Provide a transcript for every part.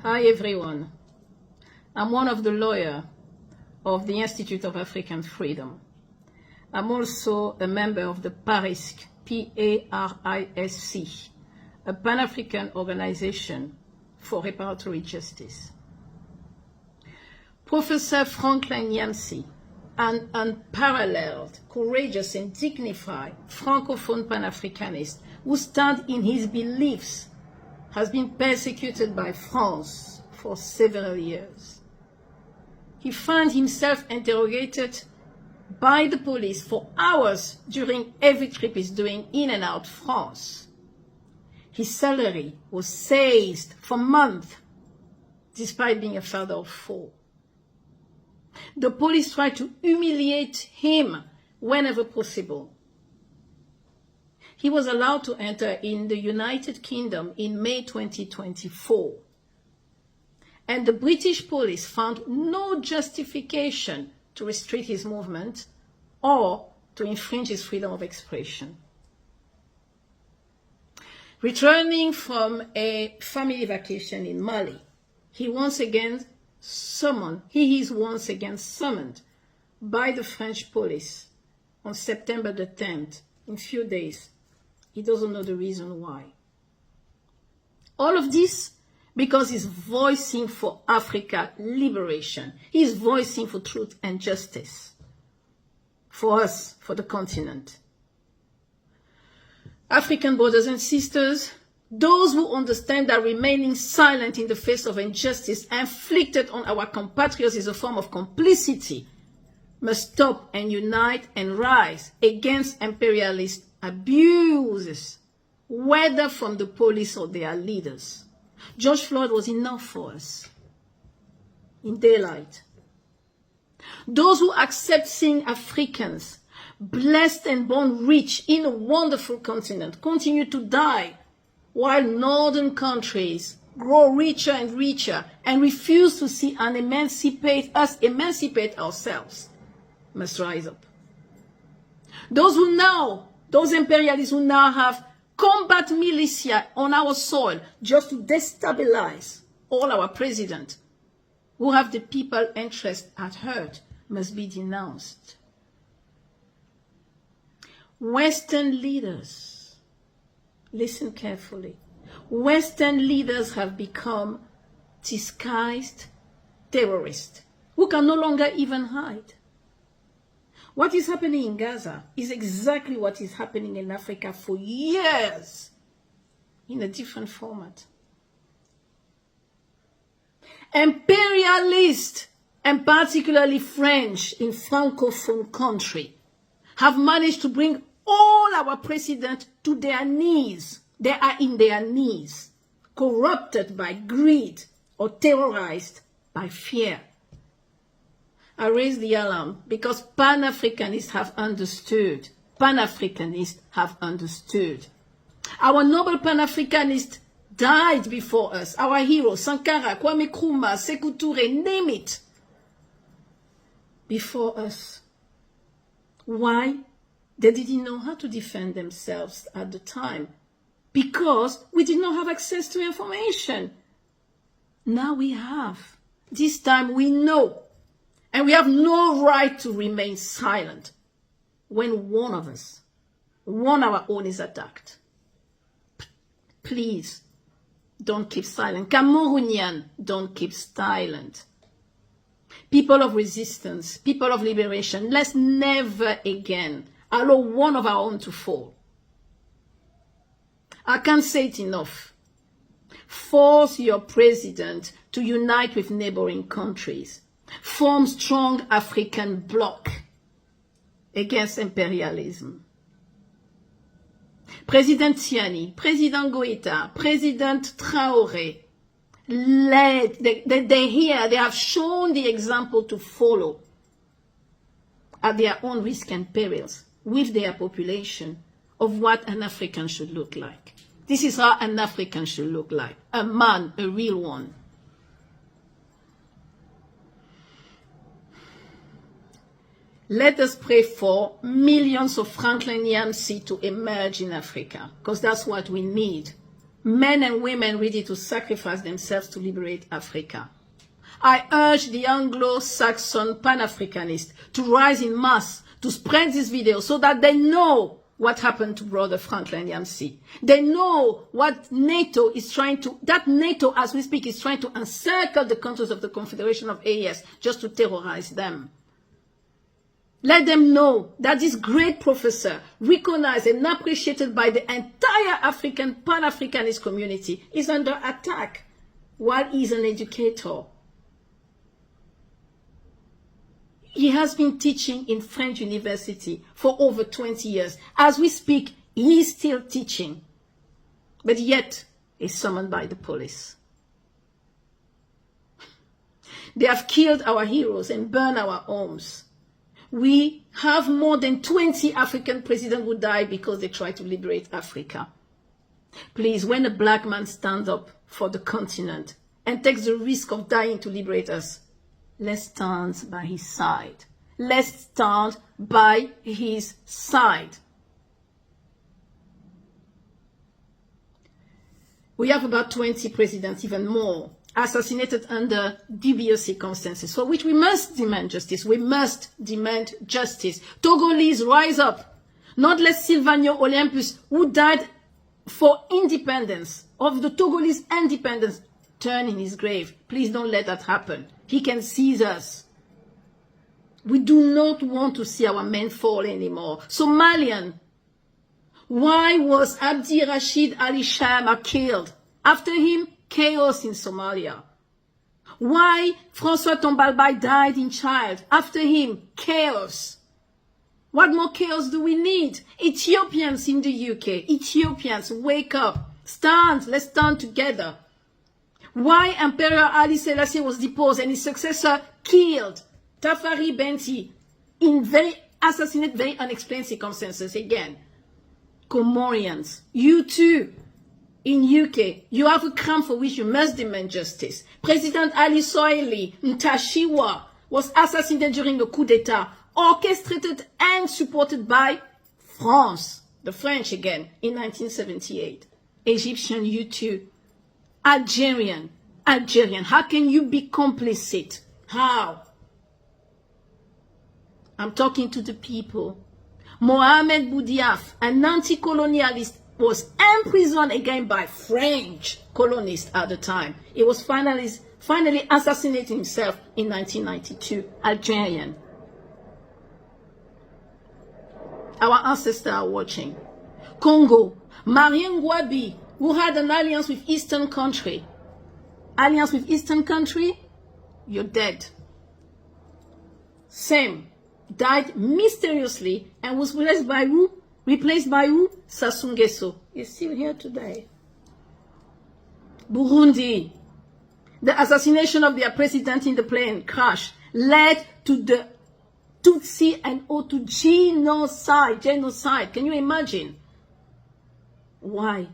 Hi everyone. I'm one of the lawyers of the Institute of African Freedom. I'm also a member of the PARISC, P-A-R-I-S-C, a Pan-African organization for reparatory justice. Professor Nyamsi, an unparalleled, courageous and dignified Francophone Pan-Africanist who stands in his beliefs, has been persecuted by France for several years. He found himself interrogated by the police for hours during every trip he's doing in and out France. His salary was seized for months, despite being a father of 4. The police tried to humiliate him whenever possible. He was allowed to enter in the United Kingdom in May 2024. And the British police found no justification to restrict his movement or to infringe his freedom of expression. Returning from a family vacation in Mali, he is once again summoned by the French police on September the 10th, in a few days. He doesn't know the reason why. All of this because he's voicing for Africa liberation. He's voicing for truth and justice. For us, for the continent. African brothers and sisters, those who understand that remaining silent in the face of injustice inflicted on our compatriots is a form of complicity must stop and unite and rise against imperialist abuses, whether from the police or their leaders. George Floyd was enough for us in daylight. Those who accept seeing Africans, blessed and born rich in a wonderful continent, continue to die while northern countries grow richer and richer and refuse to see and emancipate ourselves must rise up. Those imperialists who now have combat militia on our soil just to destabilize all our presidents, who have the people interest at heart, must be denounced. Western leaders, listen carefully, Western leaders have become disguised terrorists who can no longer even hide. What is happening in Gaza is exactly what is happening in Africa for years in a different format. Imperialists, and particularly French in Francophone country, have managed to bring all our presidents to their knees. They are in their knees, corrupted by greed or terrorized by fear. I raise the alarm because Pan-Africanists have understood. Pan-Africanists have understood. Our noble Pan-Africanists died before us. Our heroes, Sankara, Kwame Nkrumah, Sékou Touré, name it, before us. Why? They didn't know how to defend themselves at the time because we did not have access to information. Now we have. This time we know. And we have no right to remain silent when one of us, one of our own is attacked. Please, don't keep silent. Cameroonian, don't keep silent. People of resistance, people of liberation, let's never again allow one of our own to fall. I can't say it enough. Force your president to unite with neighboring countries. Form strong African bloc against imperialism. President Tiani, President Goïta, President Traoré, they have shown the example to follow at their own risk and perils with their population of what an African should look like. This is how an African should look like. A man, a real one. Let us pray for millions of Franklin Nyamsi to emerge in Africa, because that's what we need. men and women ready to sacrifice themselves to liberate Africa. I urge the Anglo-Saxon Pan-Africanists to rise in mass to spread this video so that they know what happened to Brother Franklin Nyamsi. They know what NATO is trying to, that NATO, as we speak, is trying to encircle the countries of the Confederation of AES just to terrorize them. Let them know that this great professor, recognized and appreciated by the entire African, Pan-Africanist community, is under attack while he's an educator. He has been teaching in French university for over 20 years. As we speak, he is still teaching, but yet is summoned by the police. They have killed our heroes and burned our homes. We have more than 20 African presidents who died because they tried to liberate Africa. Please, when a black man stands up for the continent and takes the risk of dying to liberate us, let's stand by his side. Let's stand by his side. We have about 20 presidents, even more, assassinated under dubious circumstances, for which we must demand justice. We must demand justice. Togolese, rise up. Not less Silvano Olympus, who died for independence, of the Togolese independence, turn in his grave. Please don't let that happen. He can seize us. We do not want to see our men fall anymore. Somalian, why was Abdi Rashid Ali Shama killed? After him, chaos in Somalia. Why François Tombalbaye died in child? After him, chaos. What more chaos do we need? Ethiopians in the UK, Ethiopians, wake up. Stand, let's stand together. Why Emperor Ali Selassie was deposed and his successor killed? Tafari Benti in very unexplained circumstances again. Comorians, you too, in UK, you have a crime for which you must demand justice. President Ali Soili Ntashiwa was assassinated during a coup d'etat, orchestrated and supported by France, the French again, in 1978. Egyptian, you too. Algerian, how can you be complicit? How? I'm talking to the people. Mohamed Boudiaf, an anti-colonialist, was imprisoned again by French colonists at the time. He was finally assassinated himself in 1992. Algerian. Our ancestors are watching. Congo, Marien Ngouabi, who had an alliance with Eastern country. Alliance with Eastern country, you're dead. Same, died mysteriously and was replaced by who? Sassou Nguesso. He's still here today. Burundi, the assassination of their president in the plane crash led to the Tutsi and Hutu genocide. Can you imagine? Why?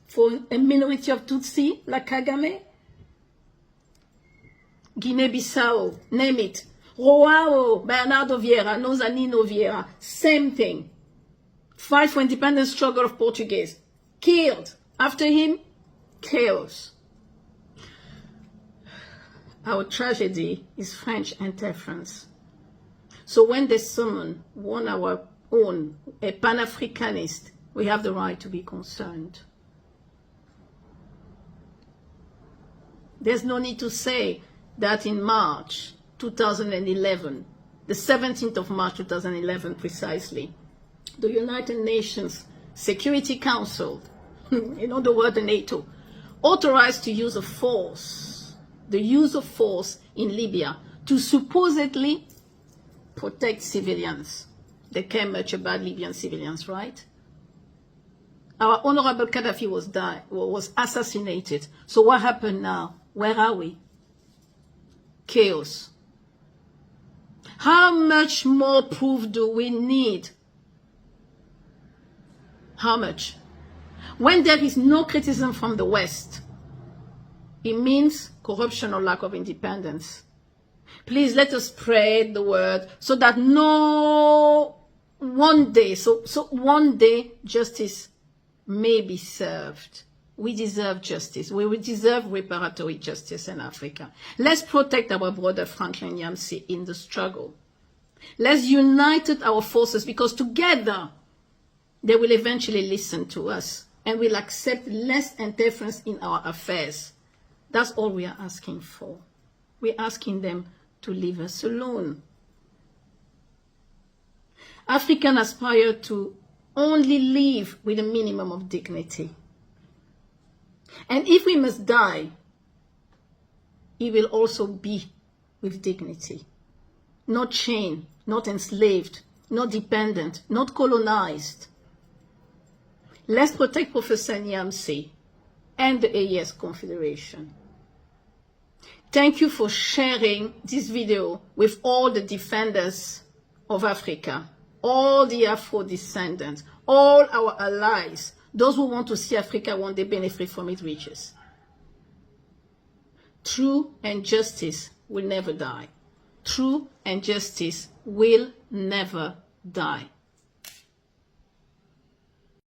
For a minority of Tutsi, like Kagame? Guinea-Bissau, name it. Roao, Bernardo Vieira, Nozanino Vieira, same thing. Fight for independence struggle of Portuguese. Killed. After him, chaos. Our tragedy is French interference. So when they summon one our own, a Pan-Africanist, we have the right to be concerned. There's no need to say that in March 2011, the 17th of March 2011 precisely, the United Nations Security Council, in other words, the NATO, authorized the use of force in Libya to supposedly protect civilians. They care much about Libyan civilians, right? Our honorable Gaddafi was assassinated. So what happened now? Where are we? Chaos. How much more proof do we need? How much? When there is no criticism from the West, it means corruption or lack of independence. Please let us spread the word so that one day justice may be served. We deserve justice. We deserve reparatory justice in Africa. Let's protect our brother Franklin Nyamsi in the struggle. Let's unite our forces, because together they will eventually listen to us and will accept less interference in our affairs. That's all we are asking for. We're asking them to leave us alone. Africans aspire to only live with a minimum of dignity. And if we must die, it will also be with dignity. Not chained, not enslaved, not dependent, not colonized. Let's protect Professor Nyamsi and the AES Confederation. Thank you for sharing this video with all the defenders of Africa, all the Afro-descendants, all our allies, those who want to see Africa one day benefit from its riches. Truth and justice will never die. Truth and justice will never die.